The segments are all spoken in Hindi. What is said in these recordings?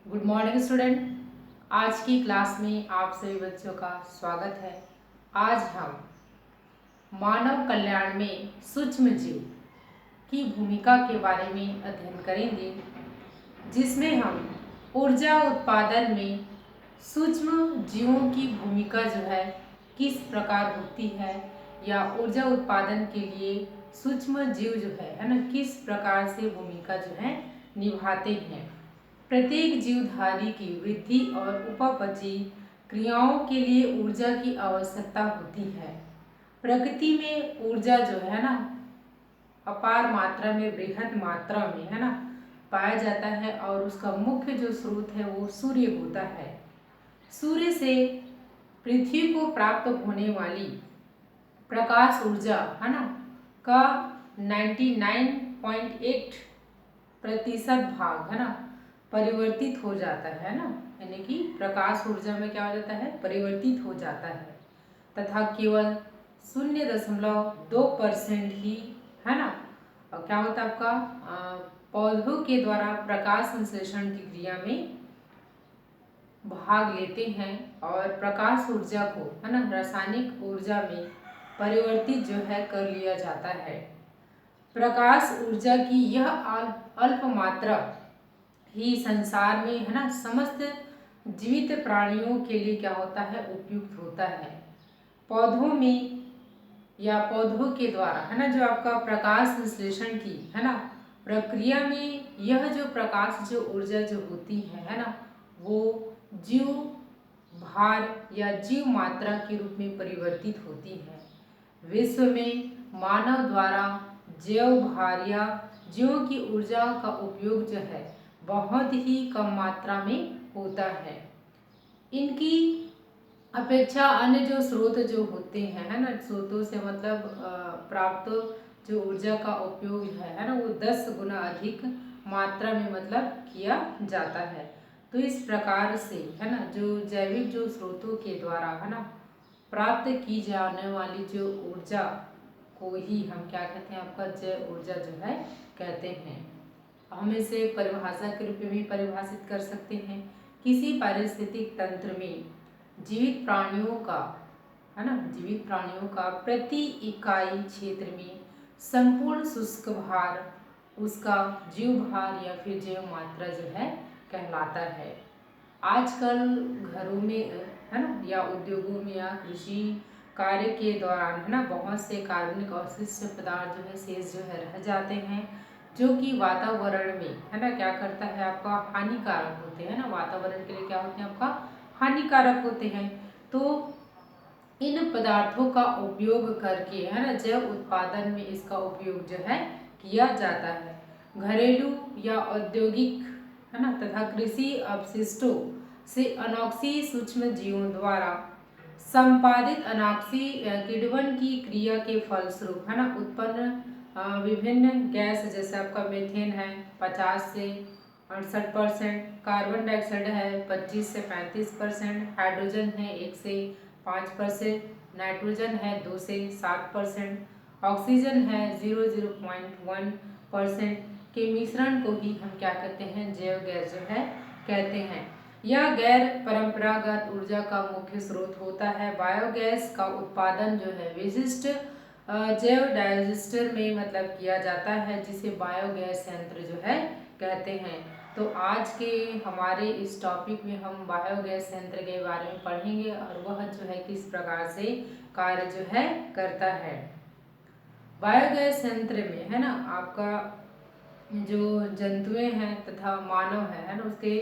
Good morning student. आज की क्लास में आप सभी बच्चों का स्वागत है। आज हम मानव कल्याण में सूक्ष्म जीव की भूमिका के बारे में अध्ययन करेंगे, जिसमें हम ऊर्जा उत्पादन में सूक्ष्म जीवों की भूमिका जो है किस प्रकार होती है, या ऊर्जा उत्पादन के लिए सूक्ष्म जीव जो है ना किस प्रकार से भूमिका जो है निभाते हैं। प्रत्येक जीवधारी की वृद्धि और उपपजी क्रियाओं के लिए ऊर्जा की आवश्यकता होती है। प्रकृति में ऊर्जा जो है ना अपार मात्रा में, बृहद मात्रा में है ना पाया जाता है, और उसका मुख्य जो स्रोत है वो सूर्य होता है। सूर्य से पृथ्वी को प्राप्त होने वाली प्रकाश ऊर्जा है ना का 99.8% भाग है ना परिवर्तित हो जाता है ना, यानी कि प्रकाश ऊर्जा में क्या हो जाता है, परिवर्तित हो जाता है, तथा केवल 0.2% ही है ना और क्या होता है आपका पौधों के द्वारा प्रकाश संश्लेषण की क्रिया में भाग लेते हैं, और प्रकाश ऊर्जा को है ना रासायनिक ऊर्जा में परिवर्तित जो है कर लिया जाता है। प्रकाश ऊर्जा की यह अल्प मात्रा ही संसार में है ना समस्त जीवित प्राणियों के लिए क्या होता है, उपयुक्त होता है। पौधों में या पौधों के द्वारा है ना जो आपका प्रकाश संश्लेषण की है ना प्रक्रिया में यह जो प्रकाश जो ऊर्जा जो होती है ना वो जीव भार या जीव मात्रा के रूप में परिवर्तित होती है। विश्व में मानव द्वारा जैव भार या जीवों की ऊर्जा का उपयोग जो है बहुत ही कम मात्रा में होता है। इनकी अपेक्षा अन्य जो स्रोत जो होते हैं है ना, स्रोतों से मतलब प्राप्त जो ऊर्जा का उपयोग है ना वो 10 गुना अधिक मात्रा में मतलब किया जाता है। तो इस प्रकार से है ना जो जैविक जो स्रोतों के द्वारा है ना प्राप्त की जाने वाली जो ऊर्जा को ही हम क्या कहते हैं, आपका जैव ऊर्जा जो है कहते हैं। हम इसे परिभाषा के रूप में भी परिभाषित कर सकते हैं। किसी पारिस्थितिक तंत्र में जीवित प्राणियों का है ना जीवित प्राणियों का प्रति इकाई क्षेत्र में संपूर्ण शुष्क भार उसका जीव भार या फिर जीव मात्रा जो है कहलाता है। आजकल घरों में है ना या उद्योगों में या कृषि कार्य के दौरान है ना बहुत से कार्बनिक अवशिष्ट पदार्थ जो है शेष जो है रह जाते हैं, जो कि वातावरण में है ना क्या करता है, आपका हानिकारक होते हैं ना, वातावरण के लिए क्या होते हैं, आपका हानिकारक होते हैं। तो इन पदार्थों का उपयोग करके है ना जैव उत्पादन में इसका उपयोग जो है किया जाता है। घरेलू या औद्योगिक है ना तथा कृषि अपशिष्टों से अनोक्सी सूक्ष्म जीवों द्वारा संपादित अनाक्सी किण्वन की क्रिया के फलस्वरूप है ना उत्पन्न विभिन्न गैस, जैसे आपका मीथेन है 50 से 68%, कार्बन डाइऑक्साइड है 25 से 35%, हाइड्रोजन है 1 से 5%, नाइट्रोजन है 2 से 7%, ऑक्सीजन है 0.1% के मिश्रण को ही हम क्या कहते हैं, जैव गैस जो है कहते हैं। यह गैर परंपरागत ऊर्जा का मुख्य स्रोत होता है। बायोगैस का उत्पादन जो है विशिष्ट जैव डाइजेस्टर में मतलब किया जाता है, जिसे बायोगैस संयंत्र जो है कहते हैं। तो आज के हमारे इस टॉपिक में हम बायोगैस संयंत्र के बारे में पढ़ेंगे, और वह जो है किस प्रकार से कार्य जो है करता है। बायोगैस संयंत्र में है ना आपका जो जंतुएं हैं तथा मानव है ना उसके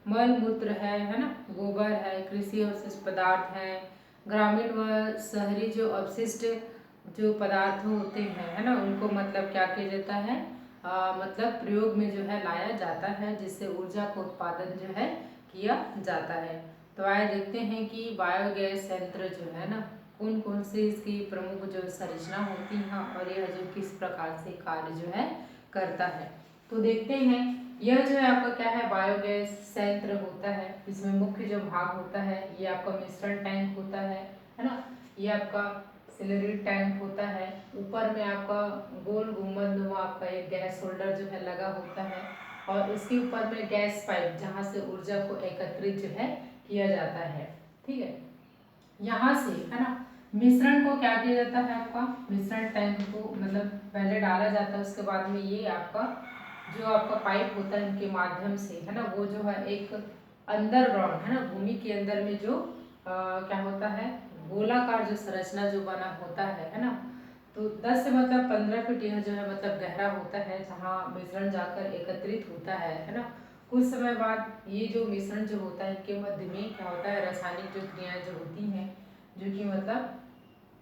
मल मूत्र है ना गोबर है, कृषि अवशिष्ट पदार्थ हैं, ग्रामीण व शहरी जो अवशिष्ट जो पदार्थ होते हैं है ना उनको मतलब क्या किया जाता है, मतलब प्रयोग में जो है लाया जाता है, जिससे ऊर्जा का उत्पादन जो है किया जाता है। तो आइए देखते हैं कि बायोगैस संयंत्र जो है ना कौन कौन से इसकी प्रमुख जो संरचना होती हैं और यह जो किस प्रकार से कार्य जो है करता है। तो देखते हैं यह जो है आपका क्या है, बायोगैस संयंत्र होता है। इसमें मुख्य जो भाग होता है ये आपका मिश्रण टैंक होता है ना, ये आपका सिलरी टैंक होता है। ऊपर में आपका गोल गुंबद नुमा आपका एक गैस होल्डर जो है लगा होता है, और उसके ऊपर में गैस पाइप जहाँ से ऊर्जा को एकत्रित जो है किया जाता है। ठीक है, यहाँ से है ना मिश्रण को क्या किया जाता है, आपका मिश्रण टैंक को मतलब पहले डाला जाता है, उसके बाद में ये आपका जो आपका पाइप होता है इनके माध्यम से है ना वो जो है एक अंडरग्राउंड है ना भूमि के अंदर में जो क्या होता है गोलाकार जो संरचना जो बना होता है ना, तो 10 से मतलब 15 फीट यह जो है मतलब गहरा होता है जहाँ मिश्रण जाकर एकत्रित होता है ना। कुछ समय बाद ये जो मिश्रण जो होता है इनके मध्य में क्या होता है रासायनिक जो क्रियाएं जो होती हैं जो कि मतलब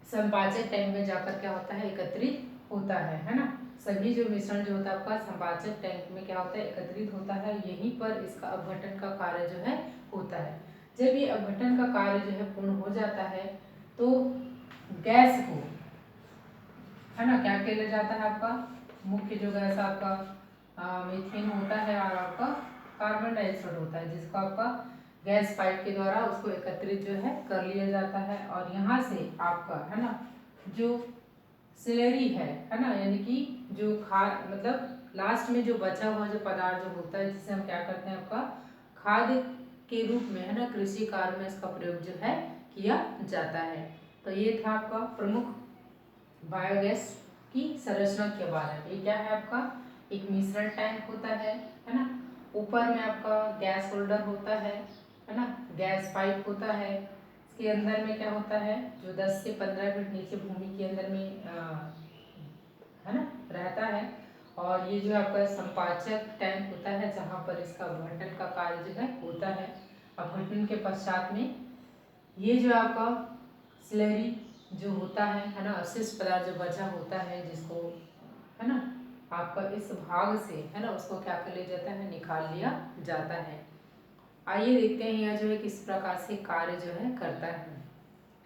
संपाचक टैंक में जाकर क्या होता है एकत्रित होता है ना। सभी जो मिश्रण जो होता है आपका संपाचक टैंक में क्या होता है एकत्रित होता है, यहीं पर इसका अपघटन का कार्य जो है होता है। जब ये अपघटन का कार्य जो है पूर्ण हो जाता है तो गैस को है ना क्या किया जाता है, आपका मुख्य जो गैस आपका मीथेन होता है और आपका कार्बन डाइऑक्साइड होता है जिसको आपका गैस पाइप के द्वारा उसको एकत्रित जो है कर लिया जाता है। और यहाँ से आपका है ना जो स्लरी है ना यानी कि जो खाद मतलब लास्ट में जो बचा हुआ जो पदार्थ जो होता है जिसे हम क्या करते हैं आपका खाद के रूप में है ना कृषि कार्य में इसका प्रयोग जो है किया जाता है। तो ये था आपका प्रमुख बायोगैस की संरचना के बारे में। ये क्या है आपका एक मिश्रण टैंक होता है ना, ऊपर में आपका गैस होल्डर होता है ना, गैस पाइप होता है, इसके अंदर में क्या होता है जो 10 से 15 फीट नीचे भूमि के अंदर में है ना रहता है। और ये जो आपका संपाचक टैंक होता है जहाँ पर इसका अपघटन का कार्य जो है होता है। अपघटन के पश्चात में ये जो आपका स्लरी जो होता है ना अवशिष्ट पदार्थ जो बचा होता है जिसको है ना आपका इस भाग से है ना उसको क्या कर लिया जाता है निकाल लिया जाता है। आइए देखते हैं यह जो है किस प्रकार से कार्य जो है करता है।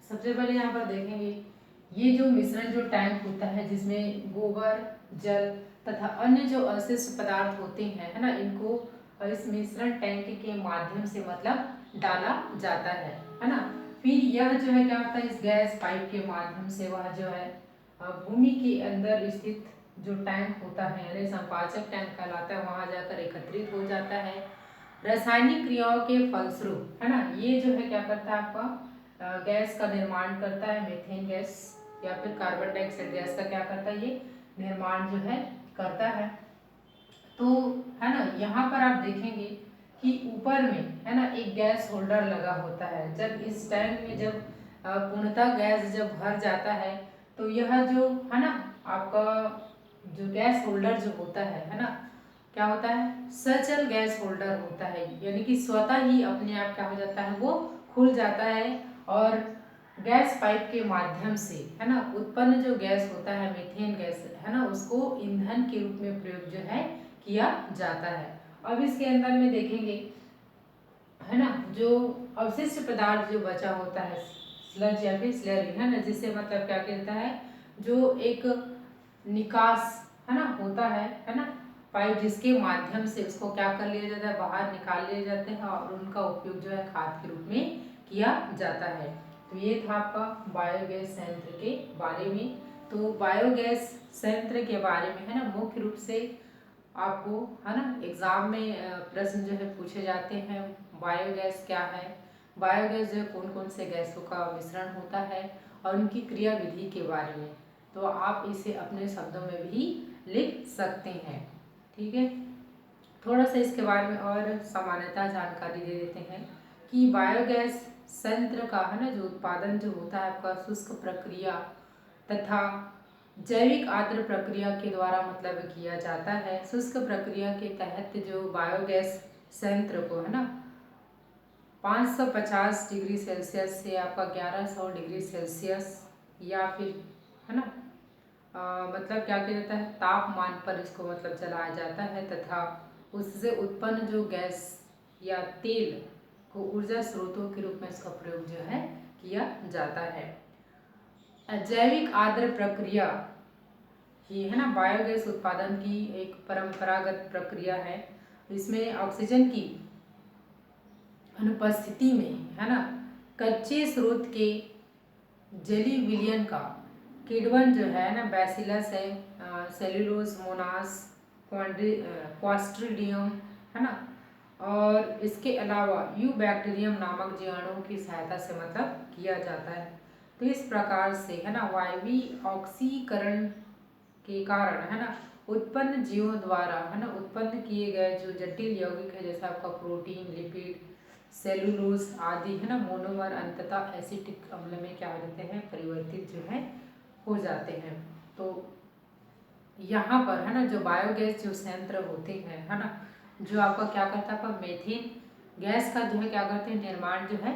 सबसे पहले यहाँ पर देखेंगे ये जो मिश्रण जो टैंक होता है जिसमें गोबर जल तथा अन्य जो अवशिष्ट पदार्थ होते हैं है ना इनको इस मिश्रण टैंक के माध्यम से मतलब डाला जाता है ना। फिर यह जो है क्या होता है इस गैस पाइप के माध्यम से वह जो है भूमि के अंदर स्थित जो टैंक होता है यानी संपाचक टैंक कहलाता है वहां जाकर एकत्रित हो जाता है। रासायनिक क्रियाओं के फलस्वरूप है ना ये जो है क्या करता है आपका गैस का निर्माण करता है, मीथेन गैस या फिर कार्बन डाइऑक्साइड गैस का क्या करता है ये निर्माण जो है करता है। तो है ना यहाँ पर आप देखेंगे कि ऊपर में है ना एक गैस होल्डर लगा होता है। जब इस टैंक में जब पूर्णतः गैस जब भर जाता है तो यह जो है ना आपका जो गैस होल्डर जो होता है ना क्या होता है सचल गैस होल्डर होता है यानी कि स्वतः ही अपने आप क्या हो जाता है वो खुल जाता है और गैस पाइप के माध्यम से है ना उत्पन्न जो गैस होता है मीथेन गैस है ना उसको ईंधन के रूप में प्रयोग जो है किया जाता है। अब इसके अंदर में देखेंगे है ना जो अवशिष्ट पदार्थ जो बचा होता है स्लज या फिर स्लरी है ना जिसे मतलब क्या कहता है जो एक निकास है ना होता है ना पाइप जिसके माध्यम से उसको क्या कर लिया जाता है बाहर निकाल लिए जाते हैं और उनका उपयोग जो है खाद के रूप में किया जाता है। तो ये था आपका बायोगैस संयंत्र के बारे में। तो बायोगैस संयंत्र के बारे में है ना मुख्य रूप से आपको है ना एग्जाम में प्रश्न जो है पूछे जाते हैं बायोगैस क्या है, बायोगैस जो है कौन कौन से गैसों का मिश्रण होता है और उनकी क्रिया विधि के बारे में। तो आप इसे अपने शब्दों में भी लिख सकते हैं। ठीक है, थोड़ा सा इसके बारे में और सामान्यतः जानकारी दे देते हैं कि बायोगैस संयंत्र का है ना जो उत्पादन जो होता है आपका शुष्क प्रक्रिया तथा जैविक आद्र प्रक्रिया के द्वारा मतलब किया जाता है। शुष्क प्रक्रिया के तहत जो बायोगैस संयंत्र को है ना 550 डिग्री सेल्सियस से आपका 1100 डिग्री सेल्सियस या फिर है ना मतलब क्या किया जाता है तापमान पर इसको मतलब जलाया जाता है तथा उससे उत्पन्न जो गैस या तेल को ऊर्जा स्रोतों के रूप में इसका प्रयोग जो है किया जाता है। जैविक आद्र प्रक्रिया ये है ना बायोगैस उत्पादन की एक परंपरागत प्रक्रिया है। इसमें ऑक्सीजन की अनुपस्थिति में है ना कच्चे स्रोत के जली विलयन का किण्वन जो है ना बैसिलस है सेल्यूलोज मोनास क्लॉस्ट्रिडियम, है ना। और इसके अलावा यूबैक्टीरियम नामक जीवाणुओं की सहायता से मतलब किया जाता है। तो इस प्रकार से, है ना, वायवीय ऑक्सीकरण के कारण, है ना, उत्पन्न जीवों द्वारा, है ना, उत्पन्न किए गए जो जटिल यौगिक है, जैसे आपका प्रोटीन, लिपिड, सेलुलोज आदि, है ना, मोनोमर अंततः एसिटिक अम्ल में क्या हो जाते हैं, परिवर्तित जो है हो जाते हैं। तो यहाँ पर, है ना, जो बायोगैस जो संयंत्र होते हैं, है ना, जो आपका क्या करता है, आपका मीथेन गैस का जो है क्या करते हैं, निर्माण जो है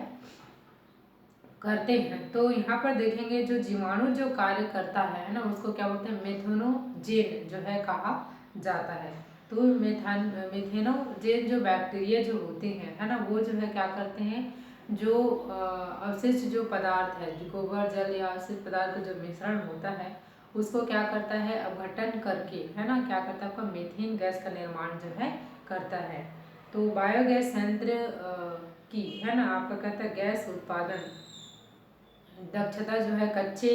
करते हैं। तो यहाँ पर देखेंगे जो जीवाणु जो कार्य करता है ना, उसको क्या बोलते हैं, मेथेनोजेन जो है कहा जाता है। तो मेथेनोजेन जो बैक्टीरिया जो होते हैं, है ना, वो जो है क्या करते हैं, जो अवशिष्ट जो पदार्थ है, जो गोबर जल या अवशिष्ट पदार्थ का जो मिश्रण होता है, उसको क्या करता है, अपघटन करके, है ना, क्या करता है, आपका मीथेन गैस का निर्माण जो है करता है। तो बायोगैस संयंत्र की, है ना, आपका कहता है गैस उत्पादन दक्षता जो है कच्चे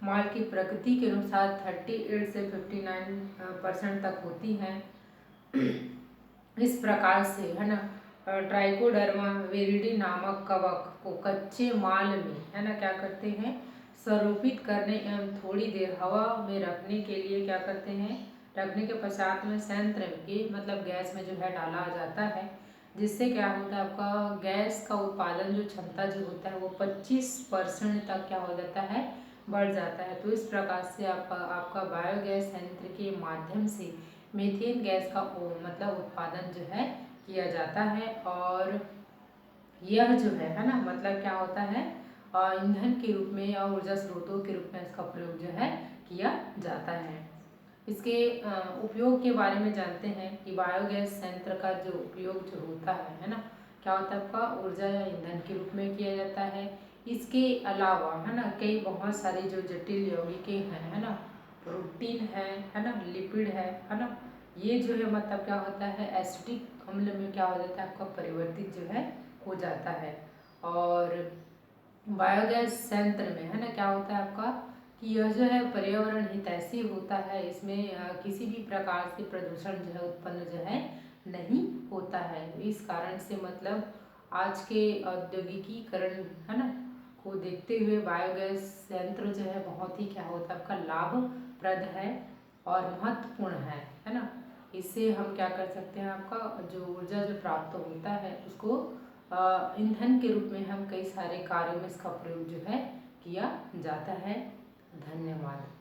माल की प्रकृति के अनुसार 38 से 59% तक होती है। इस प्रकार से, है ना, ट्राइकोडर्मा विरिडी नामक कवक को कच्चे माल में, है ना, क्या करते हैं, स्वरूपित करने एवं थोड़ी देर हवा में रखने के लिए क्या करते हैं, रखने के पश्चात में संयंत्र के मतलब गैस में जो है डाला जाता है, जिससे क्या होता है, आपका गैस का उत्पादन जो क्षमता जो होता है वो 25% तक क्या हो जाता है, बढ़ जाता है। तो इस प्रकार से आपका बायोगैस संयंत्र के माध्यम से मीथेन गैस का मतलब उत्पादन जो है किया जाता है। और यह जो है ना, मतलब क्या होता है, ईंधन के रूप में या ऊर्जा स्रोतों के रूप में इसका प्रयोग जो है किया जाता है। इसके उपयोग के बारे में जानते हैं कि बायोगैस संयंत्र का जो उपयोग जो होता है ना, क्या होता है, आपका ऊर्जा या ईंधन के रूप में किया जाता है। इसके अलावा, है ना, कई बहुत सारी जो जटिल यौगिकें हैं, है ना, प्रोटीन है ना, लिपिड है ना, ये जो है मतलब क्या होता है, एसिटिक अम्ल में क्या हो जाता है, आपका परिवर्तित जो है हो जाता है। और बायोगैस संयंत्र में, है ना, क्या होता है आपका कि यह जो है पर्यावरण हितैषी होता है। इसमें किसी भी प्रकार से प्रदूषण जो है उत्पन्न जो है नहीं होता है। इस कारण से मतलब आज के औद्योगिकीकरण, है ना, को देखते हुए बायोगैस संयंत्र जो है बहुत ही क्या होता है, आपका लाभप्रद है और महत्वपूर्ण है ना। इससे हम क्या कर सकते हैं, आपका जो ऊर्जा जो प्राप्त होता है उसको ईंधन के रूप में हम कई सारे कार्यों में इसका प्रयोग जो है किया जाता है। धन्यवाद।